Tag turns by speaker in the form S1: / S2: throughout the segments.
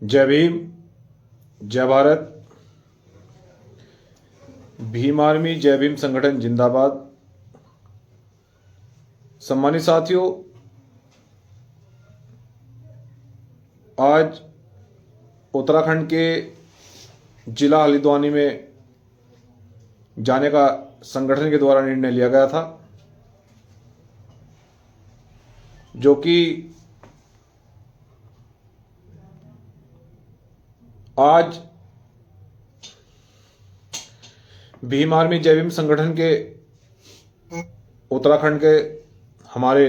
S1: जय भीम, जय भारत। भीम आर्मी, जय भीम संगठन जिंदाबाद। सम्मानित साथियों, आज उत्तराखंड के जिला हल्द्वानी में जाने का संगठन के द्वारा निर्णय लिया गया था, जो कि आज भीम आर्मी जय भीम संगठन के उत्तराखंड के हमारे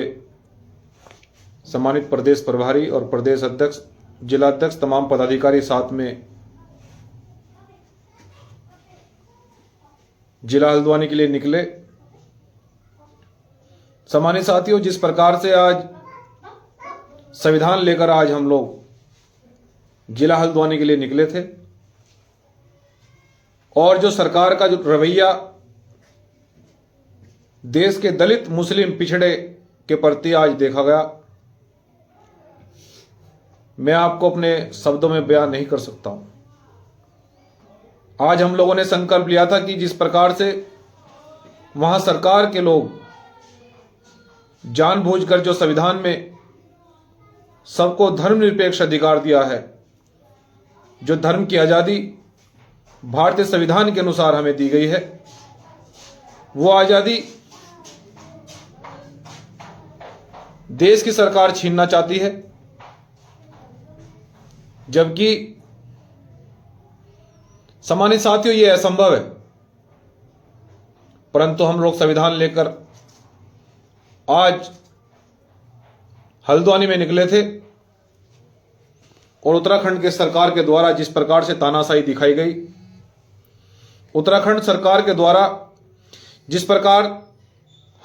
S1: सम्मानित प्रदेश प्रभारी और प्रदेश अध्यक्ष, जिला अध्यक्ष, तमाम पदाधिकारी साथ में जिला हल्द्वानी के लिए निकले। सम्मानित साथियों, जिस प्रकार से आज संविधान लेकर आज हम लोग जिला हल्द्वानी के लिए निकले थे, और जो सरकार का जो रवैया देश के दलित, मुस्लिम, पिछड़े के प्रति आज देखा गया, मैं आपको अपने शब्दों में बयान नहीं कर सकता हूं। आज हम लोगों ने संकल्प लिया था कि जिस प्रकार से वहां सरकार के लोग जानबूझकर जो संविधान में सबको धर्मनिरपेक्ष अधिकार दिया है, जो धर्म की आजादी भारतीय संविधान के अनुसार हमें दी गई है, वो आजादी देश की सरकार छीनना चाहती है, जबकि सम्मानित साथियों ये असंभव है। परंतु हम लोग संविधान लेकर आज हल्द्वानी में निकले थे, और उत्तराखंड के सरकार के द्वारा जिस प्रकार से तानाशाही दिखाई गई, उत्तराखंड सरकार के द्वारा जिस प्रकार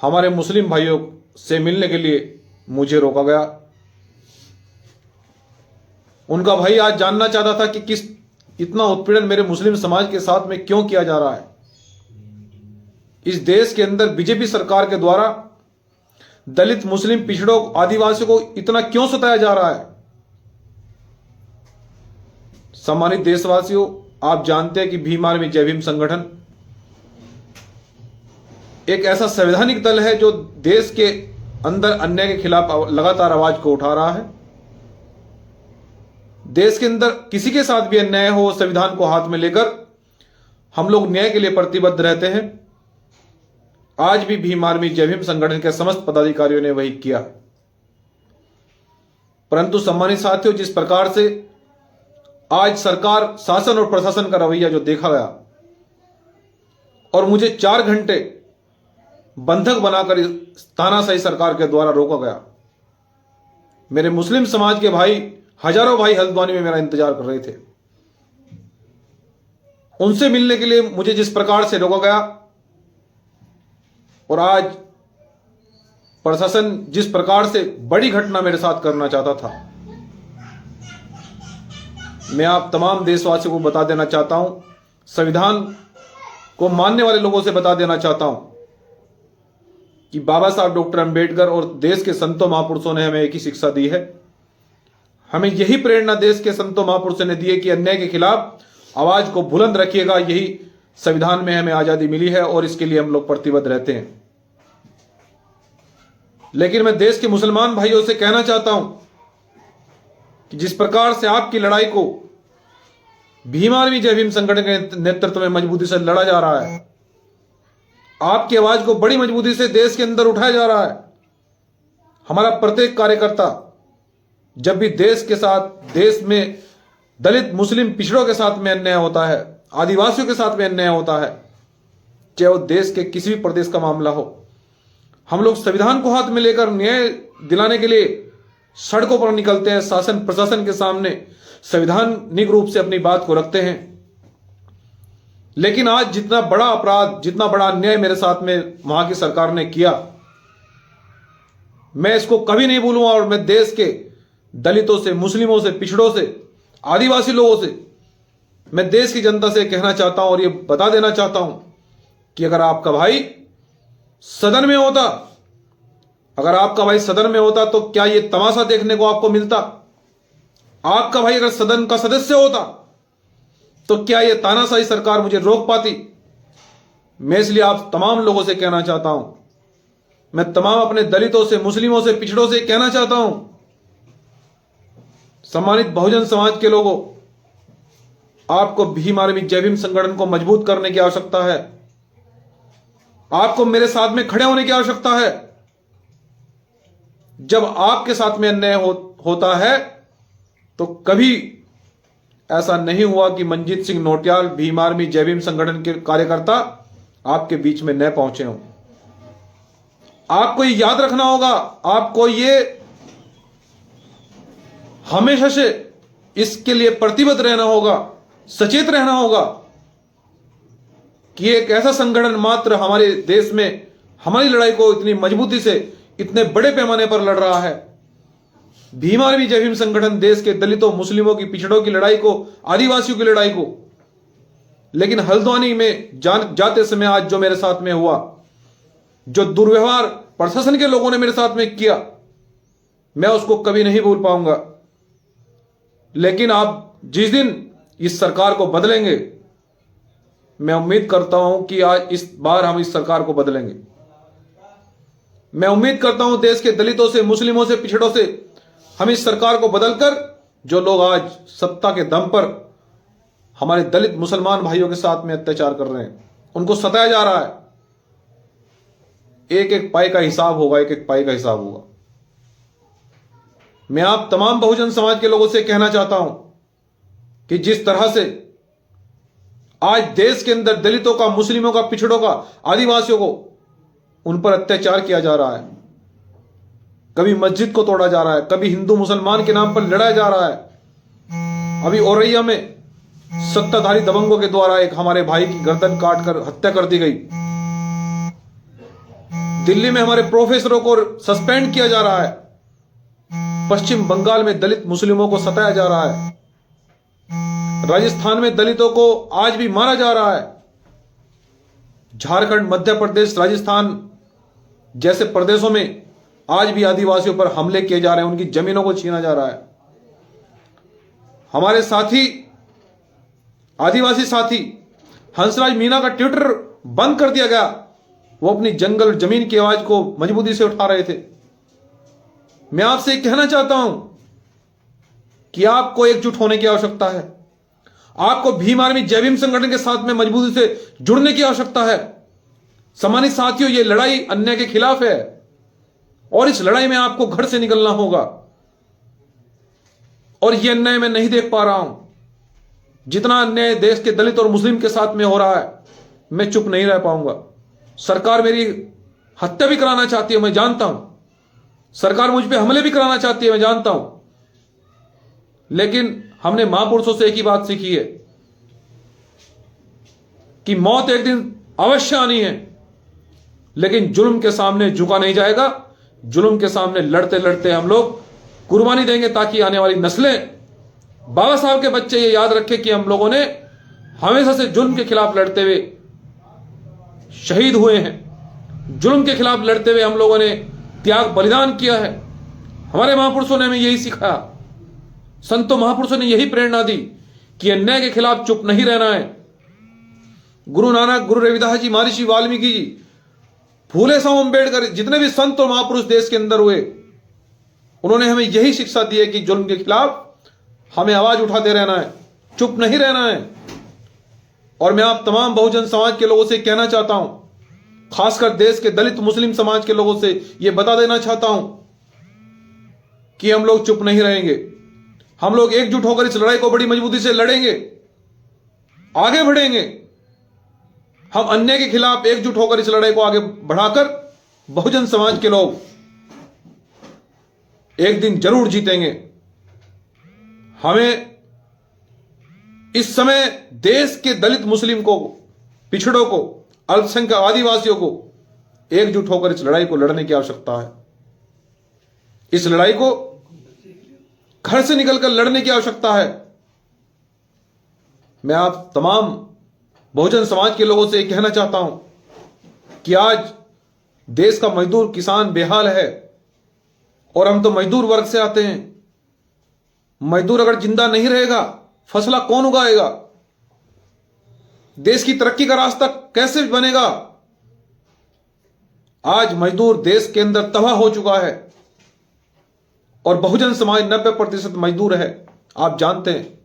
S1: हमारे मुस्लिम भाइयों से मिलने के लिए मुझे रोका गया, उनका भाई आज जानना चाहता था कि किस इतना उत्पीड़न मेरे मुस्लिम समाज के साथ में क्यों किया जा रहा है। इस देश के अंदर बीजेपी सरकार के द्वारा दलित, मुस्लिम, पिछड़ों, आदिवासियों को इतना क्यों सताया जा रहा है। सम्मानित देशवासियों, आप जानते हैं कि भीम आर्मी जय भीम संगठन एक ऐसा संवैधानिक दल है जो देश के अंदर अन्याय के खिलाफ लगातार आवाज को उठा रहा है। देश के अंदर किसी के साथ भी अन्याय हो, संविधान को हाथ में लेकर हम लोग न्याय के लिए प्रतिबद्ध रहते हैं। आज भी भीम आर्मी जय भीम संगठन के समस्त पदाधिकारियों ने वही किया। परंतु सम्मानित साथियों, जिस प्रकार से आज सरकार, शासन और प्रशासन का रवैया जो देखा गया, और मुझे 4 घंटे बंधक बनाकर इस तानाशाही सरकार के द्वारा रोका गया। मेरे मुस्लिम समाज के भाई, हजारों भाई हल्द्वानी में मेरा इंतजार कर रहे थे। उनसे मिलने के लिए मुझे जिस प्रकार से रोका गया, और आज प्रशासन जिस प्रकार से बड़ी घटना मेरे साथ करना चाहता था, मैं आप तमाम देशवासियों को बता देना चाहता हूं, संविधान को मानने वाले लोगों से बता देना चाहता हूं कि बाबा साहब डॉक्टर अंबेडकर और देश के संतों महापुरुषों ने हमें एक ही शिक्षा दी है। हमें यही प्रेरणा देश के संतों महापुरुषों ने दी है कि अन्याय के खिलाफ आवाज को बुलंद रखिएगा। यही संविधान में हमें आजादी मिली है और इसके लिए हम लोग प्रतिबद्ध रहते हैं। लेकिन मैं देश के मुसलमान भाइयों से कहना चाहता हूं कि जिस प्रकार से आपकी लड़ाई को भीम आर्मी जय भीम संगठन के नेतृत्व में मजबूती से लड़ा जा रहा है, आपकी आवाज को बड़ी मजबूती से देश के अंदर उठाया जा रहा है। हमारा प्रत्येक कार्यकर्ता जब भी देश के साथ, देश में दलित, मुस्लिम, पिछड़ों के साथ में अन्याय होता है, आदिवासियों के साथ में अन्याय होता है, चाहे वो देश के किसी भी प्रदेश का मामला हो, हम लोग संविधान को हाथ में लेकर न्याय दिलाने के लिए सड़कों पर निकलते हैं, शासन प्रशासन के सामने संवैधानिक रूप से अपनी बात को रखते हैं। लेकिन आज जितना बड़ा अपराध, जितना बड़ा अन्याय मेरे साथ में वहां की सरकार ने किया, मैं इसको कभी नहीं भूलूंगा। और मैं देश के दलितों से, मुस्लिमों से, पिछड़ों से, आदिवासी लोगों से, मैं देश की जनता से कहना चाहता हूं और ये बता देना चाहता हूं कि अगर आपका भाई सदन में होता, अगर आपका भाई सदन में होता तो क्या ये तमाशा देखने को आपको मिलता? आपका भाई अगर सदन का सदस्य होता तो क्या यह तानाशाही सरकार मुझे रोक पाती? मैं इसलिए आप तमाम लोगों से कहना चाहता हूं, मैं तमाम अपने दलितों से, मुस्लिमों से, पिछड़ों से कहना चाहता हूं, सम्मानित बहुजन समाज के लोगों, आपको भीम आर्मी जय भीम संगठन को मजबूत करने की आवश्यकता है। आपको मेरे साथ में खड़े होने की आवश्यकता है। जब आपके साथ में अन्याय होता है तो कभी ऐसा नहीं हुआ कि मंजीत सिंह नौटियाल, भीम आर्मी जय भीम संगठन के कार्यकर्ता आपके बीच में न पहुंचे हों। आपको ये याद रखना होगा, आपको ये हमेशा से इसके लिए प्रतिबद्ध रहना होगा, सचेत रहना होगा कि एक ऐसा संगठन मात्र हमारे देश में हमारी लड़ाई को इतनी मजबूती से, इतने बड़े पैमाने पर लड़ रहा है। भीम आर्मी जय भीम संगठन देश के दलितों, मुस्लिमों की, पिछड़ों की लड़ाई को, आदिवासियों की लड़ाई को, लेकिन हल्द्वानी में जाते समय आज जो मेरे साथ में हुआ, जो दुर्व्यवहार प्रशासन के लोगों ने मेरे साथ में किया, मैं उसको कभी नहीं भूल पाऊंगा। लेकिन आप जिस दिन इस सरकार को बदलेंगे, मैं उम्मीद करता हूं कि आज इस बार हम इस सरकार को बदलेंगे। मैं उम्मीद करता हूं देश के दलितों से, मुस्लिमों से, पिछड़ों से हम इस सरकार को बदलकर, जो लोग आज सत्ता के दम पर हमारे दलित मुसलमान भाइयों के साथ में अत्याचार कर रहे हैं, उनको सताया जा रहा है, एक एक पाई का हिसाब होगा, एक एक पाई का हिसाब होगा। मैं आप तमाम बहुजन समाज के लोगों से कहना चाहता हूं कि जिस तरह से आज देश के अंदर दलितों का, मुस्लिमों का, पिछड़ों का, आदिवासियों को उन पर अत्याचार किया जा रहा है, कभी मस्जिद को तोड़ा जा रहा है, कभी हिंदू मुसलमान के नाम पर लड़ाया जा रहा है। अभी औरैया में सत्ताधारी दबंगों के द्वारा एक हमारे भाई की गर्दन काटकर हत्या कर दी गई। दिल्ली में हमारे प्रोफेसरों को सस्पेंड किया जा रहा है। पश्चिम बंगाल में दलित मुस्लिमों को सताया जा रहा है। राजस्थान में दलितों को आज भी मारा जा रहा है। झारखंड, मध्य प्रदेश, राजस्थान जैसे प्रदेशों में आज भी आदिवासियों पर हमले किए जा रहे हैं, उनकी जमीनों को छीना जा रहा है। हमारे साथी, आदिवासी साथी हंसराज मीणा का ट्विटर बंद कर दिया गया। वो अपनी जंगल जमीन की आवाज को मजबूती से उठा रहे थे। मैं आपसे कहना चाहता हूं कि आपको एकजुट होने की आवश्यकता है। आपको भीम आर्मी जय भीम संगठन के साथ में मजबूती से जुड़ने की आवश्यकता है। सम्मानित साथियों, यह लड़ाई अन्याय के खिलाफ है और इस लड़ाई में आपको घर से निकलना होगा। और यह अन्याय मैं नहीं देख पा रहा हूं। जितना अन्याय देश के दलित और मुस्लिम के साथ में हो रहा है, मैं चुप नहीं रह पाऊंगा। सरकार मेरी हत्या भी कराना चाहती है, मैं जानता हूं। सरकार मुझ पे हमले भी कराना चाहती है, मैं जानता हूं। लेकिन हमने महापुरुषों से एक ही बात सीखी है कि मौत एक दिन अवश्य आनी है, लेकिन जुल्म के सामने झुका नहीं जाएगा। जुल्म के सामने लड़ते लड़ते हम लोग कुर्बानी देंगे, ताकि आने वाली नस्लें, बाबा साहब के बच्चे ये याद रखें कि हम लोगों ने हमेशा से जुल्म के खिलाफ लड़ते हुए शहीद हुए हैं। जुल्म के खिलाफ लड़ते हुए हम लोगों ने त्याग बलिदान किया है। हमारे महापुरुषों ने हमें यही सिखाया, संतों महापुरुषों ने यही प्रेरणा दी कि अन्याय के खिलाफ चुप नहीं रहना है। गुरु नानक, गुरु रविदास जी, महर्षि वाल्मीकि जी, फूले शाह अम्बेडकर, जितने भी संत और महापुरुष देश के अंदर हुए, उन्होंने हमें यही शिक्षा दी है कि जुल्म के खिलाफ हमें आवाज उठाते रहना है, चुप नहीं रहना है। और मैं आप तमाम बहुजन समाज के लोगों से कहना चाहता हूं, खासकर देश के दलित मुस्लिम समाज के लोगों से यह बता देना चाहता हूं कि हम लोग चुप नहीं रहेंगे। हम लोग एकजुट होकर इस लड़ाई को बड़ी मजबूती से लड़ेंगे, आगे बढ़ेंगे। हम अन्याय के खिलाफ एकजुट होकर इस लड़ाई को आगे बढ़ाकर बहुजन समाज के लोग एक दिन जरूर जीतेंगे। हमें इस समय देश के दलित मुस्लिम को, पिछड़ों को, अल्पसंख्यक आदिवासियों को एकजुट होकर इस लड़ाई को लड़ने की आवश्यकता है। इस लड़ाई को घर से निकलकर लड़ने की आवश्यकता है। मैं आप तमाम बहुजन समाज के लोगों से यह कहना चाहता हूं कि आज देश का मजदूर किसान बेहाल है, और हम तो मजदूर वर्ग से आते हैं। मजदूर अगर जिंदा नहीं रहेगा, फसला कौन उगाएगा? देश की तरक्की का रास्ता कैसे बनेगा? आज मजदूर देश के अंदर तबाह हो चुका है और बहुजन समाज 90% मजदूर है, आप जानते हैं।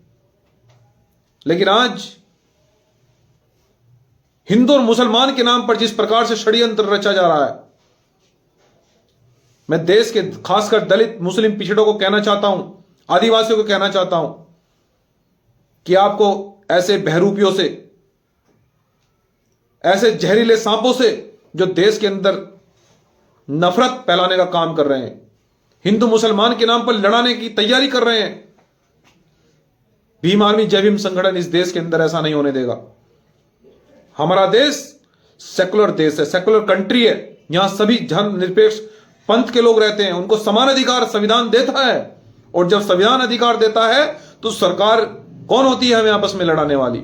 S1: लेकिन आज हिंदू और मुसलमान के नाम पर जिस प्रकार से षड्यंत्र रचा जा रहा है, मैं देश के खासकर दलित मुस्लिम पिछड़ों को कहना चाहता हूं, आदिवासियों को कहना चाहता हूं कि आपको ऐसे बहरूपियों से, ऐसे जहरीले सांपों से जो देश के अंदर नफरत फैलाने का काम कर रहे हैं, हिंदू मुसलमान के नाम पर लड़ाने की तैयारी कर रहे हैं, भीम आर्मी जय भीम संगठन इस देश के अंदर ऐसा नहीं होने देगा। हमारा देश सेकुलर देश है, सेकुलर कंट्री है। यहां सभी धर्मनिरपेक्ष पंथ के लोग रहते हैं, उनको समान अधिकार संविधान देता है। और जब संविधान अधिकार देता है तो सरकार कौन होती है हमें आपस में लड़ाने वाली?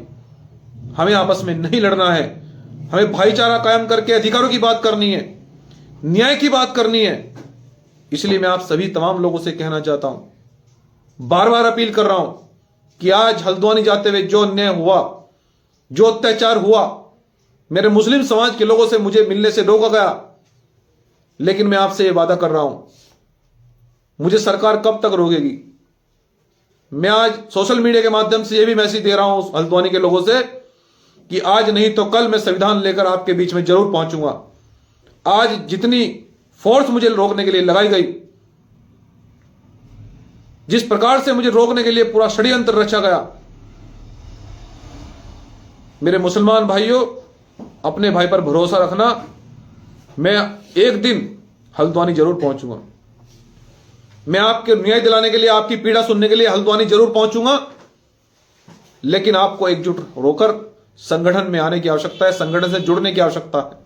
S1: हमें आपस में नहीं लड़ना है, हमें भाईचारा कायम करके अधिकारों की बात करनी है, न्याय की बात करनी है। इसलिए मैं आप सभी तमाम लोगों से कहना चाहता हूं, बार बार अपील कर रहा हूं कि आज हल्द्वानी जाते हुए जो अन्याय हुआ, जो अत्याचार हुआ, मेरे मुस्लिम समाज के लोगों से मुझे मिलने से रोका गया, लेकिन मैं आपसे यह वादा कर रहा हूं, मुझे सरकार कब तक रोकेगी? मैं आज सोशल मीडिया के माध्यम से यह भी मैसेज दे रहा हूं हल्द्वानी के लोगों से कि आज नहीं तो कल मैं संविधान लेकर आपके बीच में जरूर पहुंचूंगा। आज जितनी फोर्स मुझे रोकने के लिए लगाई गई, जिस प्रकार से मुझे रोकने के लिए पूरा षड्यंत्र रचा गया, मेरे मुसलमान भाइयों, अपने भाई पर भरोसा रखना। मैं एक दिन हल्द्वानी जरूर पहुंचूंगा। मैं आपके न्याय दिलाने के लिए, आपकी पीड़ा सुनने के लिए हल्द्वानी जरूर पहुंचूंगा। लेकिन आपको एकजुट होकर संगठन में आने की आवश्यकता है, संगठन से जुड़ने की आवश्यकता है।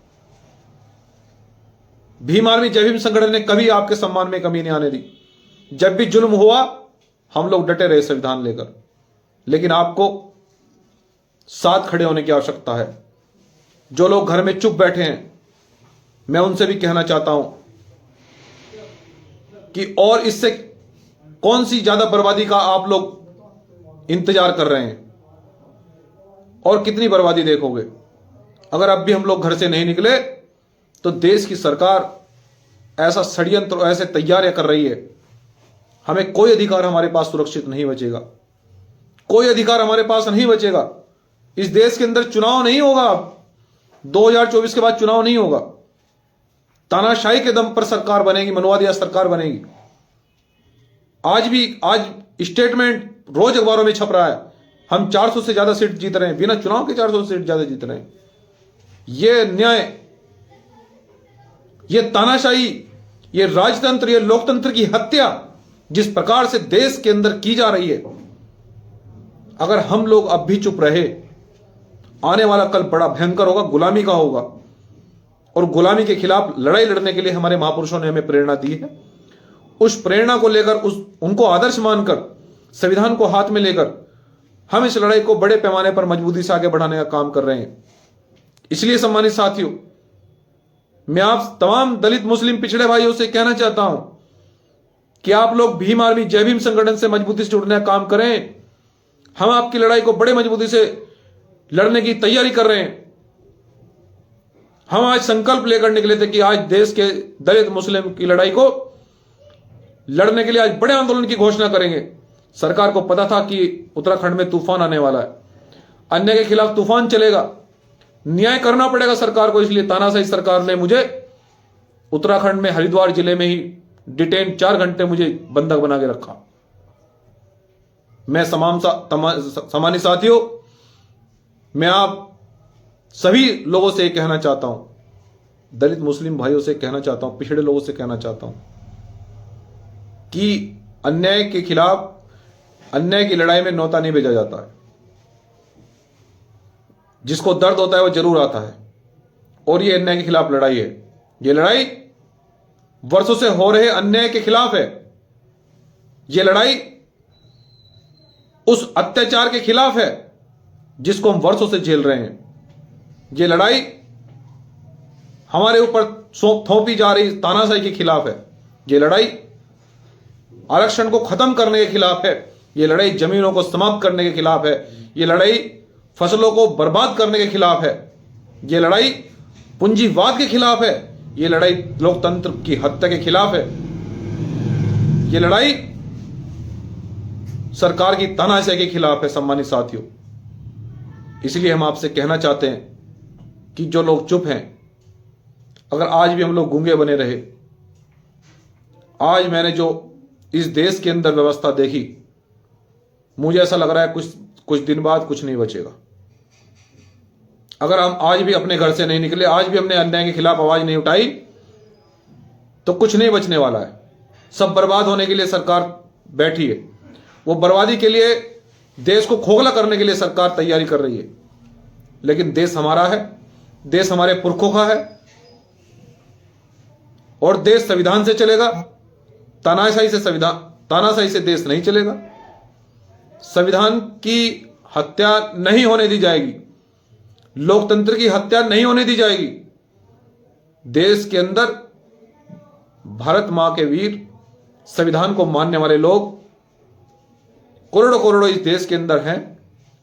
S1: भीम आर्मी जय भीम संगठन ने कभी आपके सम्मान में कमी नहीं आने दी। जब भी जुल्म हुआ हम लोग डटे रहे संविधान लेकर, लेकिन आपको साथ खड़े होने की आवश्यकता है। जो लोग घर में चुप बैठे हैं, मैं उनसे भी कहना चाहता हूं कि और इससे कौन सी ज्यादा बर्बादी का आप लोग इंतजार कर रहे हैं? और कितनी बर्बादी देखोगे? अगर अब भी हम लोग घर से नहीं निकले तो देश की सरकार ऐसा षड्यंत्र, ऐसे तैयारियां कर रही है, हमें कोई अधिकार हमारे पास सुरक्षित नहीं बचेगा, कोई अधिकार हमारे पास नहीं बचेगा। इस देश के अंदर चुनाव नहीं होगा, 2024 के बाद चुनाव नहीं होगा। तानाशाही के दम पर सरकार बनेगी, मनवादी सरकार बनेगी। आज स्टेटमेंट रोज अखबारों में छप रहा है, हम 400 से ज्यादा सीट जीत रहे हैं, बिना चुनाव के 400 सीट ज्यादा जीत रहे हैं। ये न्याय, ये तानाशाही, ये राजतंत्र, ये लोकतंत्र की हत्या जिस प्रकार से देश के अंदर की जा रही है, अगर हम लोग अब भी चुप रहे, आने वाला कल बड़ा भयंकर होगा, गुलामी का होगा। और गुलामी के खिलाफ लड़ाई लड़ने के लिए हमारे महापुरुषों ने हमें प्रेरणा दी है। उस प्रेरणा को लेकर, उनको आदर्श मानकर, संविधान को हाथ में लेकर हम इस लड़ाई को बड़े पैमाने पर मजबूती से आगे बढ़ाने का काम कर रहे हैं। इसलिए सम्मानित साथियों, मैं आप तमाम दलित मुस्लिम पिछड़े भाइयों से कहना चाहता हूं कि आप लोग भीम आर्मी जय भीम संगठन से मजबूती से जुड़ने का काम करें। हम आपकी लड़ाई को बड़े मजबूती से लड़ने की तैयारी कर रहे हैं। हम आज संकल्प लेकर निकले थे कि आज देश के दलित मुस्लिम की लड़ाई को लड़ने के लिए आज बड़े आंदोलन की घोषणा करेंगे। सरकार को पता था कि उत्तराखंड में तूफान आने वाला है, अन्याय के खिलाफ तूफान चलेगा, न्याय करना पड़ेगा सरकार को। इसलिए तानाशाही सरकार ने मुझे उत्तराखंड में हरिद्वार जिले में ही डिटेन 4 घंटे मुझे बंधक बना के रखा। मैं सामान्य साथियों, मैं आप सभी लोगों से कहना चाहता हूं, दलित मुस्लिम भाइयों से कहना चाहता हूं, पिछड़े लोगों से कहना चाहता हूं कि अन्याय के खिलाफ, अन्याय की लड़ाई में न्योता नहीं भेजा जाता है। जिसको दर्द होता है वो जरूर आता है। और ये अन्याय के खिलाफ लड़ाई है, ये लड़ाई वर्षों से हो रहे अन्याय के खिलाफ है। ये लड़ाई उस अत्याचार के खिलाफ है जिसको हम वर्षों से झेल रहे हैं। ये लड़ाई हमारे ऊपर थोपी जा रही तानाशाही के खिलाफ है। ये लड़ाई आरक्षण को खत्म करने के खिलाफ है। ये लड़ाई जमीनों को समाप्त करने के खिलाफ है, ये लड़ाई फसलों को बर्बाद करने के खिलाफ है, ये लड़ाई पूंजीवाद के खिलाफ है, ये लड़ाई लोकतंत्र की हत्या के खिलाफ है, ये लड़ाई सरकार की तानाशाही के खिलाफ है। सम्मानित साथियों, इसलिए हम आपसे कहना चाहते हैं कि जो लोग चुप हैं, अगर आज भी हम लोग गूंगे बने रहे, आज मैंने जो इस देश के अंदर व्यवस्था देखी, मुझे ऐसा लग रहा है कुछ दिन बाद कुछ नहीं बचेगा। अगर हम आज भी अपने घर से नहीं निकले, आज भी हमने अन्याय के खिलाफ आवाज नहीं उठाई, तो कुछ नहीं बचने वाला है। सब बर्बाद होने के लिए सरकार बैठी है। वो बर्बादी के लिए, देश को खोखला करने के लिए सरकार तैयारी कर रही है। लेकिन देश हमारा है, देश हमारे पुरखों का है, और देश संविधान से चलेगा। तानाशाही से देश नहीं चलेगा। संविधान की हत्या नहीं होने दी जाएगी, लोकतंत्र की हत्या नहीं होने दी जाएगी। देश के अंदर भारत मां के वीर, संविधान को मानने वाले लोग करोड़ों करोड़ों इस देश के अंदर हैं।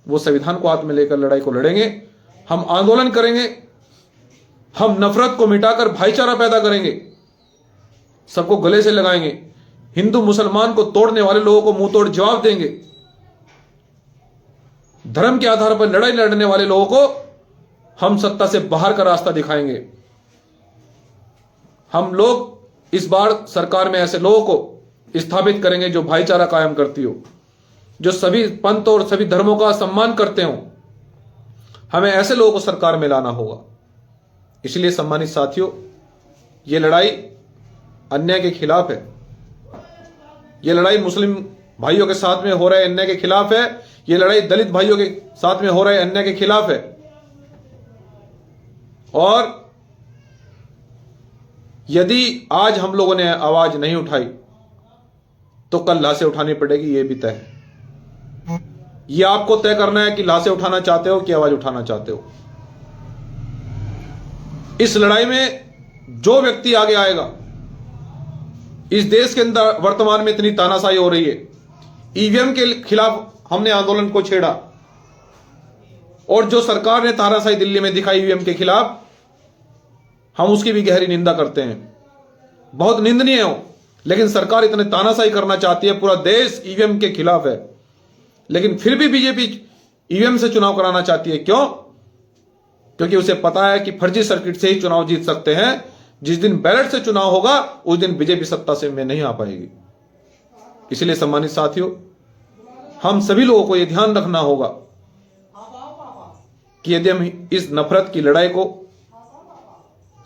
S1: वो संविधान को हाथ में लेकर लड़ाई को लड़ेंगे। हम आंदोलन करेंगे, हम नफरत को मिटाकर भाईचारा पैदा करेंगे, सबको गले से लगाएंगे, हिंदू मुसलमान को तोड़ने वाले लोगों को मुंह तोड़ जवाब देंगे, धर्म के आधार पर लड़ाई लड़ने वाले लोगों को हम सत्ता से बाहर का रास्ता दिखाएंगे। हम लोग इस बार सरकार में ऐसे लोगों को स्थापित करेंगे जो भाईचारा कायम करती हो, जो सभी पंथ और सभी धर्मों का सम्मान करते हो। हमें ऐसे लोगों को सरकार में लाना होगा। इसलिए सम्मानित साथियों, यह लड़ाई अन्याय के खिलाफ है। यह लड़ाई मुस्लिम भाइयों के साथ में हो रहे अन्याय के खिलाफ है। यह लड़ाई दलित भाइयों के साथ में हो रहे अन्याय के खिलाफ है। और यदि आज हम लोगों ने आवाज नहीं उठाई तो कल लाशें उठानी पड़ेगी, यह भी तय है। यह आपको तय करना है कि लाशें उठाना चाहते हो कि आवाज उठाना चाहते हो। इस लड़ाई में जो व्यक्ति आगे आएगा, इस देश के अंदर वर्तमान में इतनी तानाशाही हो रही है, ईवीएम के खिलाफ हमने आंदोलन को छेड़ा, और जो सरकार ने तानाशाही दिल्ली में दिखाई ईवीएम के खिलाफ, हम उसकी भी गहरी निंदा करते हैं। बहुत निंदनीय हो, लेकिन सरकार इतने तानाशाही करना चाहती है, पूरा देश ईवीएम के खिलाफ है, लेकिन फिर भी बीजेपी ईवीएम से चुनाव कराना चाहती है। क्यों? क्योंकि उसे पता है कि फर्जी सर्किट से ही चुनाव जीत सकते हैं। जिस दिन बैलेट से चुनाव होगा, उस दिन बीजेपी सत्ता से में नहीं आ पाएगी। इसलिए सम्मानित साथियों, हम सभी लोगों को यह ध्यान रखना होगा कि यदि हम इस नफरत की लड़ाई को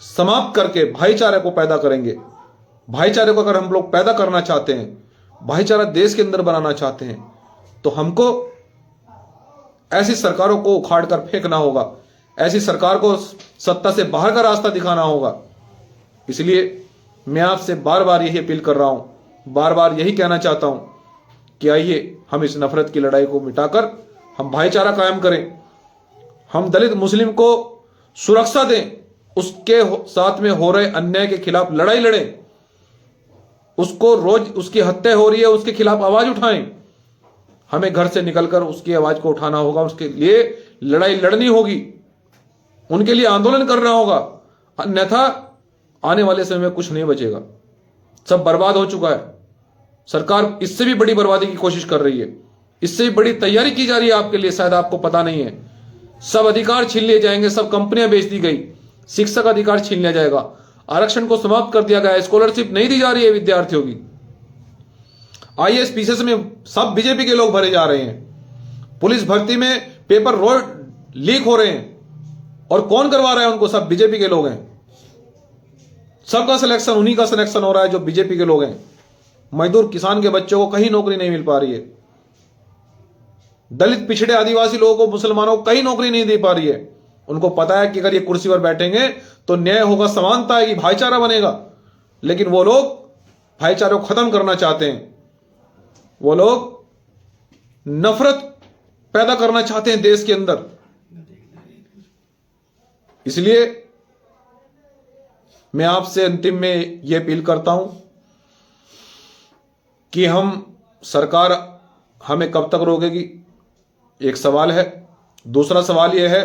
S1: समाप्त करके भाईचारे को पैदा करेंगे, भाईचारे को अगर हम लोग पैदा करना चाहते हैं, भाईचारा देश के अंदर बनाना चाहते हैं, तो हमको ऐसी सरकारों को उखाड़ कर फेंकना होगा, ऐसी सरकार को सत्ता से बाहर का रास्ता दिखाना होगा। इसलिए मैं आपसे बार बार यही अपील कर रहा हूं, बार बार यही कहना चाहता हूं कि आइए हम इस नफरत की लड़ाई को मिटाकर हम भाईचारा कायम करें। हम दलित मुस्लिम को सुरक्षा दें, उसके साथ में हो रहे अन्याय के खिलाफ लड़ाई लड़ें, उसको रोज उसकी हत्या हो रही है उसके खिलाफ आवाज उठाएं। हमें घर से निकलकर उसकी आवाज को उठाना होगा, उसके लिए लड़ाई लड़नी होगी, उनके लिए आंदोलन करना होगा। अन्यथा आने वाले समय में कुछ नहीं बचेगा, सब बर्बाद हो चुका है। सरकार इससे भी बड़ी बर्बादी की कोशिश कर रही है, इससे भी बड़ी तैयारी की जा रही है आपके लिए, शायद आपको पता नहीं है। सब अधिकार छीन लिए जाएंगे, सब कंपनियां बेच दी गई, शिक्षक अधिकार छीन लिया जाएगा, आरक्षण को समाप्त कर दिया गया, स्कॉलरशिप नहीं दी जा रही है विद्यार्थियों की, आईएएस पीसीएस में सब बीजेपी के लोग भरे जा रहे हैं, पुलिस भर्ती में पेपर रोज लीक हो रहे हैं, और कौन करवा रहा है उनको? सब बीजेपी के लोग हैं। सबका सिलेक्शन उन्हीं का सिलेक्शन हो रहा है जो बीजेपी के लोग हैं। मजदूर किसान के बच्चों को कहीं नौकरी नहीं मिल पा रही है, दलित पिछड़े आदिवासी लोगों को, मुसलमानों को कहीं नौकरी नहीं दे पा रही है। उनको पता है कि अगर ये कुर्सी पर बैठेंगे तो न्याय होगा, समानता आएगी, भाईचारा बनेगा। लेकिन वो लोग भाईचारे को खत्म करना चाहते हैं, वो लोग नफरत पैदा करना चाहते हैं देश के अंदर। इसलिए मैं आपसे अंतिम में यह अपील करता हूं कि हम सरकार हमें कब तक रोकेगी, एक सवाल है। दूसरा सवाल यह है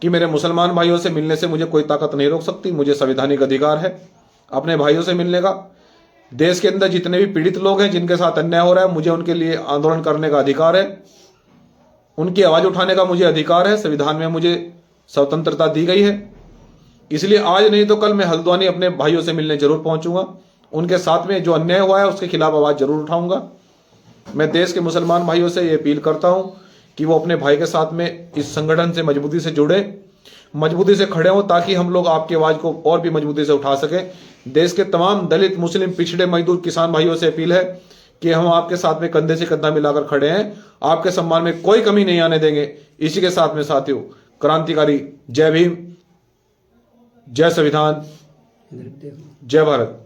S1: कि मेरे मुसलमान भाइयों से मिलने से मुझे कोई ताकत नहीं रोक सकती। मुझे संवैधानिक अधिकार है अपने भाइयों से मिलने का। देश के अंदर जितने भी पीड़ित लोग हैं, जिनके साथ अन्याय हो रहा है, मुझे उनके लिए आंदोलन करने का अधिकार है, उनकी आवाज उठाने का मुझे अधिकार है। संविधान में मुझे स्वतंत्रता दी गई है। इसलिए आज नहीं तो कल मैं हल्द्वानी अपने भाइयों से मिलने जरूर पहुंचूंगा। उनके साथ में जो अन्याय हुआ है उसके खिलाफ आवाज जरूर उठाऊंगा। मैं देश के मुसलमान भाइयों से ये अपील करता हूं कि वो अपने भाई के साथ में इस संगठन से मजबूती से जुड़े, मजबूती से खड़े हों, ताकि हम लोग आपकी आवाज को और भी मजबूती से उठा सकें। देश के तमाम दलित, मुस्लिम, पिछड़े, मजदूर, किसान भाइयों से अपील है कि हम आपके साथ में कंधे से कंधा मिलाकर खड़े हैं। आपके सम्मान में कोई कमी नहीं आने देंगे। इसी के साथ में साथियों, क्रांतिकारी, जय भीम, जय संविधान, जय भारत।